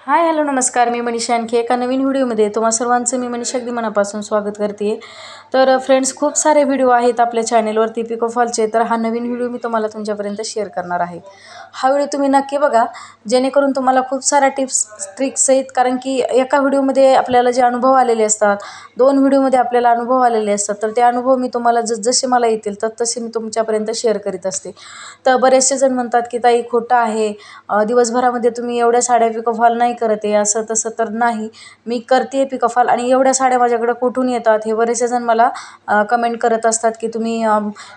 Hi hello नमस्कार. मी मनीषा आणखी एका नवीन व्हिडिओमध्ये तुम्हा सर्वांचं मी मनीषा अगदी मनापासून स्वागत करते. तर फ्रेंड्स, खूप सारे व्हिडिओ आहेत आपल्या चॅनेलवरती पिको फॉलचे. तर हा नवीन व्हिडिओ मी तुम्हाला तुमच्यापर्यंत शेअर करणार आहे. हा व्हिडिओ तुम्ही नक्की बघा, जेणेकरून तुम्हाला खूप साऱ्या टिप्स ट्रिक्स आहेत. कारण की एका व्हिडिओमध्ये आपल्याला जे अनुभव आलेले असतात, 2 व्हिडिओमध्ये आपल्याला अनुभव आलेले असतात, तर ते अनुभव मी तुम्हाला जसे मला येतील तर तसे मी तुमच्यापर्यंत शेअर करीत असते. तर बरेचसे जण म्हणतात की ताई खोटं आहे, दिवसभरामध्ये तुम्ही एवढ्या साड्या पिको फॉल नाही करत आहे, असं तसं. तर नाही, मी करते पिको फॉल आणि एवढ्या साड्या माझ्याकडं कुठून येतात, हे बरेचसे जण मला कमेंट करत असतात की तुम्ही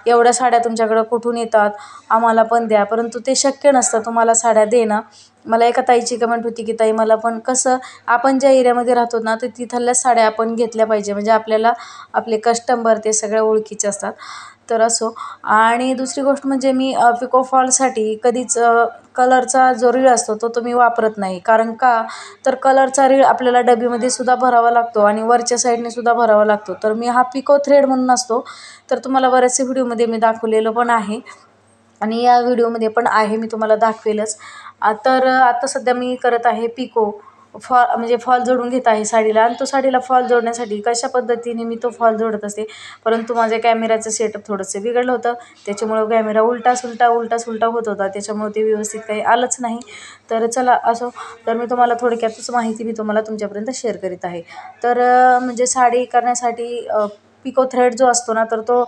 एवढ्या साड्या तुमच्याकडं कुठून येतात, आम्हाला पण द्या. परंतु ते शक्य नसतं तुम्हाला साड्या देणं. मला एका ताईची कमेंट होती की ताई मला पण कसं, आपण ज्या एरियामध्ये राहतो ना, तर तिथल्याच साड्या आपण घेतल्या पाहिजे, म्हणजे आपल्याला आपले कस्टमर ते सगळ्या ओळखीचे असतात. तर असो. आणि दुसरी गोष्ट म्हणजे मी पिको फॉलसाठी कधीच कलरचा जो रीळ असतो तो मी वापरत नाही. कारण का, तर कलरचा रीळ आपल्याला डबीमध्ये सुद्धा भरावा लागतो आणि वरच्या साईडने सुद्धा भरावा लागतो. तर मी हा पिको थ्रेड म्हणून असतो, तर तुम्हाला बऱ्याचशा व्हिडिओमध्ये मी दाखवलेलं पण आहे आणि या व्हिडिओमध्ये पण आहे, मी तुम्हाला दाखवेलच. तर आता सध्या मी करत आहे पिको म्हणजे फॉल जोडून घेत आहे साडीला. आणि तो साडीला फॉल जोडण्यासाठी कशा पद्धतीने मी तो फॉल जोडत असते. परंतु माझ्या कॅमेराचं सेटअप थोडंसं बिघडलं होतं, त्याच्यामुळं कॅमेरा उलटा सुलटा होत होता, त्याच्यामुळे ते व्यवस्थित काही आलंच नाही. तर चला असो. तर मी तुम्हाला थोडक्यातच माहिती मी तुम्हाला तुमच्यापर्यंत शेअर करीत आहे. तर म्हणजे साडी करण्यासाठी पिको थ्रेड जो असतो ना, तर तो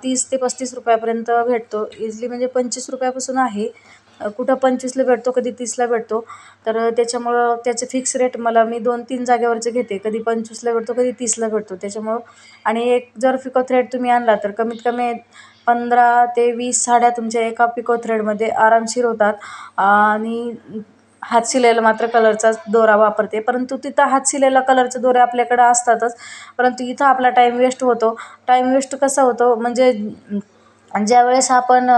30 ते 35 रुपयापर्यंत भेटतो इझिली. म्हणजे 25 रुपयापासून आहे, कुठं 25ला भेटतो, कधी 30ला भेटतो. तर त्याच्यामुळं त्याचे फिक्स रेट मी 2-3 जागेवरचे घेते, कधी 25ला भेटतो, कधी 30ला भेटतो. त्याच्यामुळं आणि एक जर पिको थ्रेड तुम्ही आणला तर कमीत कमी 15 ते 20 साड्या तुमच्या एका पिको थ्रेडमध्ये आरामशीर होतात. आणि हात शिलाईला मात्र कलरचाच दोरा वापरते, परंतु तिथं हात शिलाईला कलरचे दोरे आपल्याकडं असतातच, परंतु इथं आपला टाईम वेस्ट होतो. टाईम वेस्ट कसा होतो, म्हणजे ज्यावेळेस आपण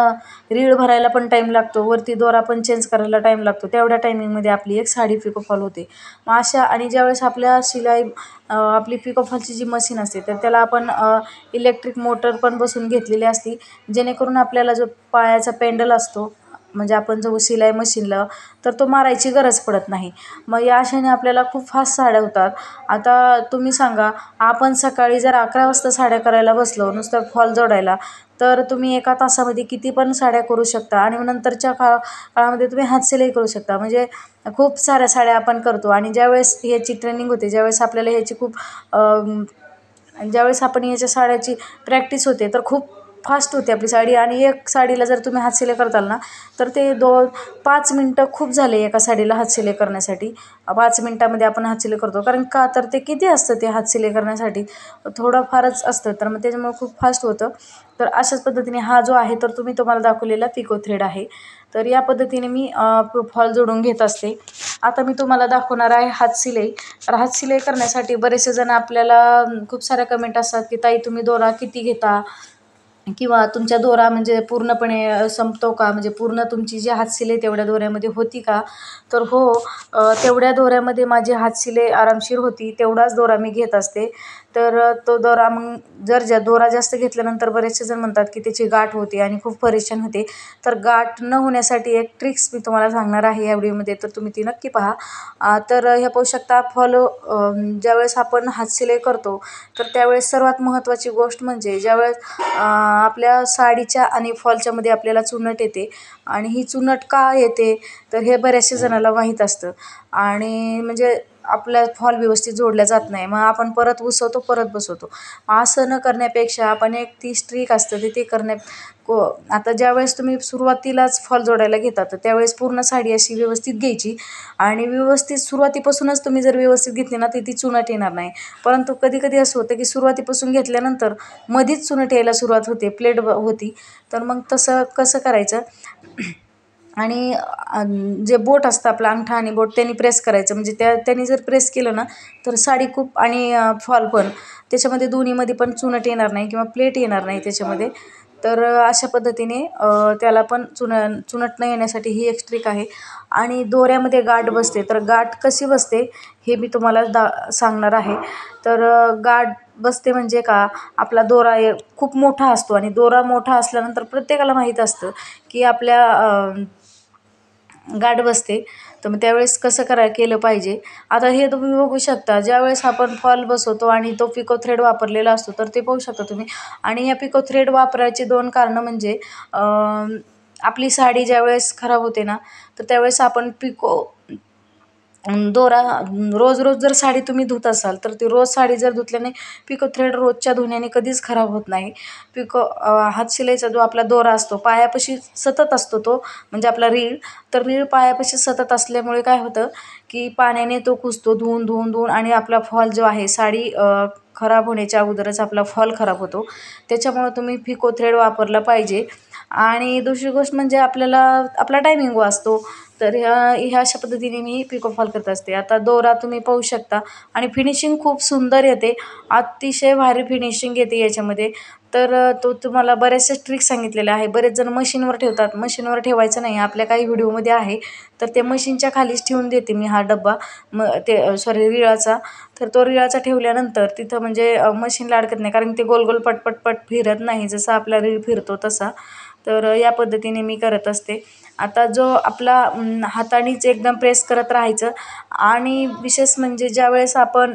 रीळ भरायला पण टाईम लागतो, वरती दोरा पण चेंज करायला टाईम लागतो, तेवढ्या टायमिंगमध्ये आपली एक साडी पिको फॉल होते. मग अशा आणि ज्यावेळेस आपल्या शिलाई आपली पिको फॉलची जी मशीन असते, तर त्याला आपण इलेक्ट्रिक मोटर पण बसून घेतलेली असते, जेणेकरून आपल्याला जो पायाचा पेंडल असतो, म्हणजे आपण जो शिलाई मशीनला, तर तो मारायची गरज पडत नाही. मग या अशाने आपल्याला खूप फास्ट साड्या होतात. आता तुम्ही सांगा, आपण सकाळी जर 11 वाजता साड्या करायला बसलो नुसतं फॉल जोडायला, तर तुम्ही एका तासामध्ये किती पण साड्या करू शकता. आणि मग नंतरच्या काळामध्ये तुम्ही हातशिलाई करू शकता. म्हणजे खूप साऱ्या साड्या आपण करतो. आणि ज्यावेळेस ह्याची ट्रेनिंग होते, ज्यावेळेस आपल्याला ह्याची खूप ज्यावेळेस आपण याच्या साड्याची प्रॅक्टिस होते, तर खूप फास्ट होते आपली साडी. आणि एक साडीला जर तुम्ही हातशिलाई करताल ना, तर ते 5 मिनटं खूप झाले एका साडीला हातशिलाई करण्यासाठी. 5 मिनटामध्ये आपण हातशिलाई करतो. कारण का, तर ते किती असतं ते हातशिलाई करण्यासाठी, थोडं फारच असतं, तर मग त्याच्यामुळे खूप फास्ट होतं. तर अशाच पद्धतीने हा जो आहे, तर तुम्हाला दाखवलेला पिको थ्रेड आहे. तर या पद्धतीने मी फॉल जोडून घेत असते. आता मी तुम्हाला दाखवणार आहे हातशिलाई. तर हातशिलाई करण्यासाठी बरेचसे जण आपल्याला खूप साऱ्या कमेंट असतात की ताई तुम्ही दोरा किती घेता, किंवा तुमच्या दोरा म्हणजे पूर्णपणे संपतो का, म्हणजे पूर्ण तुमची जी हातशिलाई तेवढ्या दोऱ्यामध्ये होती का. तर हो, तेवढ्या दोऱ्यामध्ये माझी हातशिलाई आरामशीर होती, तेवढाच दोरा मी घेत असते. तर तो दोरा मग जर दोरा जास्त घेतल्यानंतर बरेचसे जण म्हणतात की त्याची गाठ होते आणि खूप परेशान होते. तर गाठ न होण्यासाठी एक ट्रिक्स मी तुम्हाला सांगणार आहे या व्हिडिओमध्ये, तर तुम्ही ती नक्की पहा. तर हे पाहू शकता फॉलो, ज्यावेळेस आपण हातशिलाई करतो, तर त्यावेळेस सर्वात महत्त्वाची गोष्ट म्हणजे ज्यावेळेस आपल्या साडीच्या आणि फॉलच्यामध्ये आपल्याला चुनट येते. आणि ही चुनट का येते, तर हे बऱ्याचशा जणाला माहीत असतं. आणि म्हणजे आपल्या फॉल व्यवस्थित जोडल्या जात नाही, मग आपण परत उसवतो, परत बसवतो. असं न करण्यापेक्षा आपण एक ती ट्रिक असतं ते आता ज्यावेळेस तुम्ही सुरुवातीलाच फॉल जोडायला घेता, तर त्यावेळेस पूर्ण साडी अशी व्यवस्थित घ्यायची. आणि व्यवस्थित सुरुवातीपासूनच तुम्ही जर व्यवस्थित घेतली ना, तर ती चुनट येणार नाही. परंतु कधी कधी असं होतं की सुरुवातीपासून घेतल्यानंतर मधीच चुनट यायला सुरुवात होते, प्लेट होती. तर मग तसं कसं करायचं, आणि जे बोट असतं आपलं अंगठा आणि बोट, त्यांनी प्रेस करायचं. म्हणजे त्यांनी जर प्रेस केलं ना, तर साडी खूप आणि फॉल पण त्याच्यामध्ये दोन्हीमध्ये पण चुनट येणार नाही किंवा प्लेट येणार नाही त्याच्यामध्ये. तर अशा पद्धतीने त्याला पण चुनट न येण्यासाठी ही एक ट्रिक आहे. आणि दोऱ्यामध्ये गाठ बसते, तर गाठ कशी बसते हे मी तुम्हाला सांगणार आहे. तर गाठ बसते म्हणजे का, आपला दोरा खूप मोठा असतो आणि दोरा मोठा असल्यानंतर प्रत्येकाला माहीत असतं की आपल्या गाठ बसते. तर मग त्यावेळेस कसं केलं पाहिजे. आता हे तुम्ही बघू शकता, ज्यावेळेस आपण फॉल बसवतो आणि तो पिको थ्रेड वापरलेला असतो तर ते पाहू शकता तुम्ही. आणि ह्या पिको थ्रेड वापरायची 2 कारणं म्हणजे आपली साडी ज्यावेळेस खराब होते ना, तर त्यावेळेस आपण पिको दोरा रोज रोज जर साडी तुम्ही धुत असाल तर ती रोज साडी जर धुतल्याने पिको थ्रेड रोजच्या धुण्याने कधीच खराब होत नाही. हातशिलाईचा जो आपला दोरा असतो पायापाशी सतत असतो तो, म्हणजे आपला रीळ, तर रीळ पायापाशी सतत असल्यामुळे काय होतं की पाण्याने तो कुसतो धुवून धुवून धुवून, आणि आपला फॉल जो आहे साडी खराब होण्याच्या अगोदरच आपला फॉल खराब होतो. त्याच्यामुळं तुम्ही पिको थ्रेड वापरला पाहिजे. आणि दुसरी गोष्ट म्हणजे आपल्याला आपला टायमिंग वाचतो. तर ह्या अशा पद्धतीने मी पिको फॉल करत असते. आता दोरा तुम्ही पाहू शकता आणि फिनिशिंग खूप सुंदर येते, अतिशय भारी फिनिशिंग येते याच्यामध्ये. तर तो तुम्हाला बरेचसे ट्रिक्स सांगितलेले आहे. बरेच जण मशीनवर ठेवतात, मशीनवर ठेवायचं नाही. आपल्या काही व्हिडिओमध्ये आहे तर ते मशीनच्या खालीच ठेवून देते मी हा डब्बा, रिळाचा. तर तो रिळाचा ठेवल्यानंतर तिथं म्हणजे मशीनला अडकत नाही, कारण ते गोल गोल पटपट फिरत नाही, जसं आपला रीळ फिरतो तसा. तर या पद्धतीने मी करत असते. आता जो आपला हातानेच एकदम प्रेस करत राहायचं. आणि विशेष म्हणजे ज्यावेळेस आपण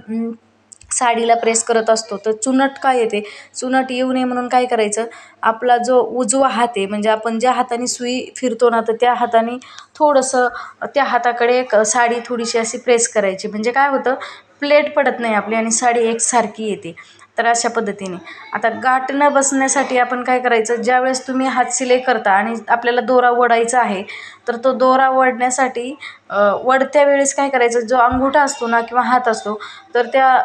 साडीला प्रेस करत असतो तर चुनट काय येते, चुनट येऊ नये म्हणून काय करायचं, आपला जो उजवा हात आहे म्हणजे आपण ज्या हाताने सुई फिरतो ना, तर त्या हाताने थोडंसं त्या हाताकडे साडी थोडीशी अशी प्रेस करायची, म्हणजे काय होतं, प्लेट पडत नाही आपली आणि साडी एकसारखी येते. तर अशा पद्धतीने आता गाठ न बसण्यासाठी आपण काय करायचं, ज्यावेळेस तुम्ही हात शिलाई करता आणि आपल्याला दोरा ओढायचा आहे तर तो दोरा ओढण्यासाठी वढत्या वेळेस काय करायचं, जो अंगठा असतो ना किंवा हात असतो, तर त्या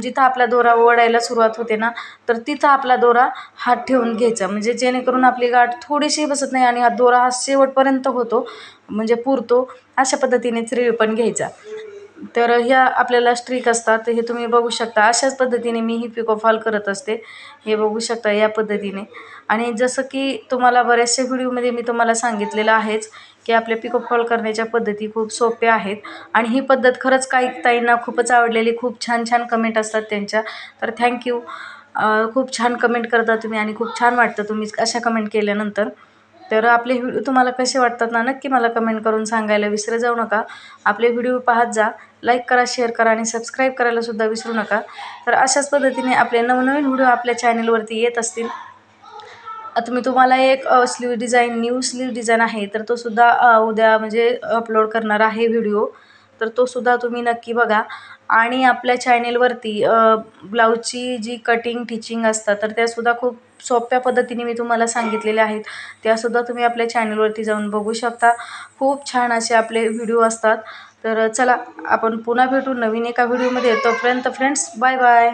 जिथं आपला दोरा ओढायला सुरुवात होते ना, तर तिथं आपला दोरा हात ठेवून घ्यायचा, म्हणजे जेणेकरून आपली गाठ थोडीशी बसत नाही आणि हा दोरा हा शेवटपर्यंत होतो, म्हणजे पुरतो. अशा पद्धतीनेच रीळ पण घ्यायचा. तर ह्या आपल्याला स्ट्रिक असतात, तर हे तुम्ही बघू शकता. अशाच पद्धतीने मी ही पिको फॉल करत असते, हे बघू शकता या पद्धतीने. आणि जसं की तुम्हाला बऱ्याचशा व्हिडिओमध्ये मी तुम्हाला सांगितलेलं आहेच की आपल्या पिको फॉल करण्याच्या पद्धती खूप सोप्या आहेत. आणि ही पद्धत खरंच काही ताईंना खूपच आवडलेली, खूप छान छान कमेंट असतात त्यांच्या. तर थँक्यू. खूप छान कमेंट करता तुम्ही आणि खूप छान वाटतं तुम्ही अशा कमेंट केल्यानंतर. तर आपले व्हिडिओ तुम्हाला कसे वाटतात ना, नक्की मला कमेंट करून सांगायला विसरत जाऊ नका. आपले व्हिडिओ पाहत जा, लाईक करा, शेअर करा आणि सबस्क्राईब करायलासुद्धा विसरू नका. तर अशाच पद्धतीने आपले नवनवीन व्हिडिओ आपल्या चॅनलवरती येत असतील. आता मी तुम्हाला एक न्यू स्लीव डिझाईन आहे, तर तो सुद्धा उद्या म्हणजे अपलोड करणार आहे व्हिडिओ. तर तो सुद्धा तुम्ही नक्की बघा. आणि आपल्या चॅनेलवरती ब्लाऊजची जी कटिंग टिचिंग असतात तर त्यासुद्धा खूप सोप्या पद्धतीने मी तुम्हाला सांगितलेल्या आहेत. त्यासुद्धा तुम्ही आपल्या चॅनलवरती जाऊन बघू शकता. खूप छान असे आपले व्हिडिओ असतात. तर चला आपण पुन्हा भेटू नवीन एका व्हिडिओमध्ये. तोपर्यंत फ्रेंड्स, बाय बाय.